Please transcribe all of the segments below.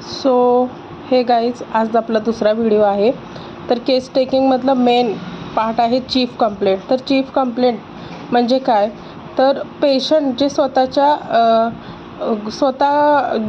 So हे guys, आज आपला दुसरा व्हिडिओ आहे. तर केस टेकिंगमधलं मेन पार्ट आहे चीफ कंप्लेंट. तर चीफ कंप्लेंट म्हणजे काय, तर पेशंट जे स्वतः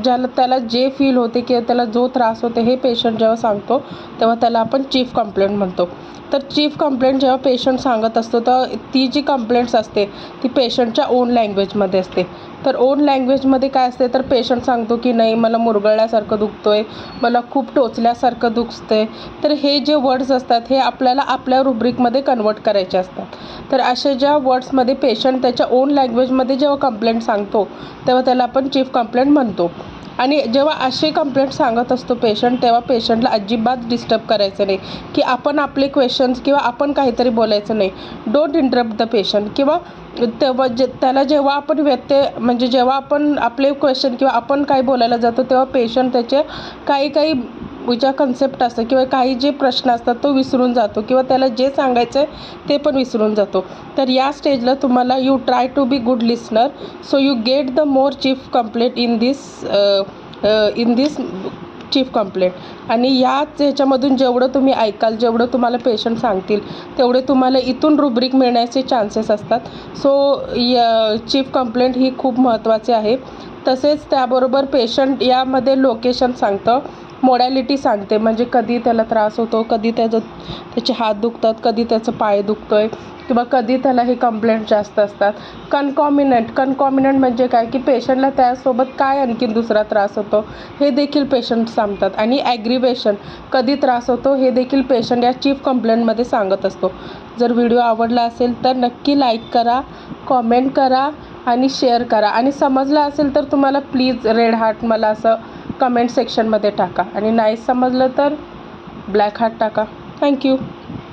ज्याला त्याला जे फील होते किंवा त्याला जो त्रास होते हे पेशंट जेव्हा सांगतो तेव्हा त्याला आपण चीफ कंप्लेंट म्हणतो. तर चीफ कंप्लेंट जेव्हा पेशंट सांगत असतो तर ती जी कंप्लेंट्स असते ती पेशंटच्या ओन लँग्वेजमध्ये असते. तर ओन लँग्वेजमध्ये काय असते, तर पेशंट सांगतो की नाही मला मुरगळल्यासारखं दुखतोय, मला खूप टोचल्यासारखं दुखतंय. तर हे जे वर्ड्स असतात हे आपल्याला आपल्या रुब्रिकमध्ये कन्वर्ट करायचे असतात. तर अशा ज्या वर्ड्समध्ये पेशंट त्याच्या ओन लँग्वेजमध्ये जेव्हा कंप्लेंट सांगतो तेव्हा त्याला आपण चीफ कंप्लेंट म्हणतो. आणि जेव्हा असे कंप्लेंट सांगत असतो पेशंट तेव्हा पेशंटला अजिबात डिस्टर्ब करायचं नाही, की आपण आपले क्वेश्चन्स किंवा आपण काहीतरी बोलायचं नाही. Don't interrupt the patient. किंवा तेव्हा त्याला जेव्हा आपण म्हणजे जेव्हा आपण आपले क्वेश्चन किंवा आपण काही बोलायला जातो तेव्हा पेशंट त्याचे काही ज्या कन्सेप्ट असतात किंवा काही जे प्रश्न असतात तो विसरून जातो किंवा त्याला जे सांगायचं आहे ते पण विसरून जातो. तर या स्टेजला तुम्हाला you try to be good listener, so you get the more chief complaint in this chief complaint. आणि ह्याच्यामधून जेवढं तुम्ही ऐकाल, जेवढं तुम्हाला पेशंट सांगतील तेवढे तुम्हाला इथून रुब्रिक मिळण्याचे चान्सेस असतात. सो चीफ कंप्लेंट ही खूप महत्त्वाची आहे. तसेच त्याबरोबर पेशंट यामध्ये लोकेशन सांगतं, मोडॅलिटी सांगते, म्हणजे कधी त्याला त्रास होतो, कधी त्याचे हात दुखतात, कधी त्याचं पाय दुखतो आहे किंवा कधी त्याला हे कंप्लेंट जास्त असतात. कन्कॉमिनंट म्हणजे काय, की पेशंटला त्यासोबत काय आणखीन दुसरा त्रास होतो हे देखील पेशंट सांगतात. आणि ॲग्रिवेशन, कधी त्रास होतो हे देखील पेशंट या चीफ कंप्लेंटमध्ये सांगत असतो. जर व्हिडिओ आवडला असेल तर नक्की लाईक करा, कॉमेंट करा आणि शेअर करा. आणि समजलं असेल तर तुम्हाला प्लीज रेड हार्ट मला असं कमेंट सेक्शनमध्ये टाका. आणि नाही समजलं तर ब्लॅक हार्ट टाका. थँक्यू.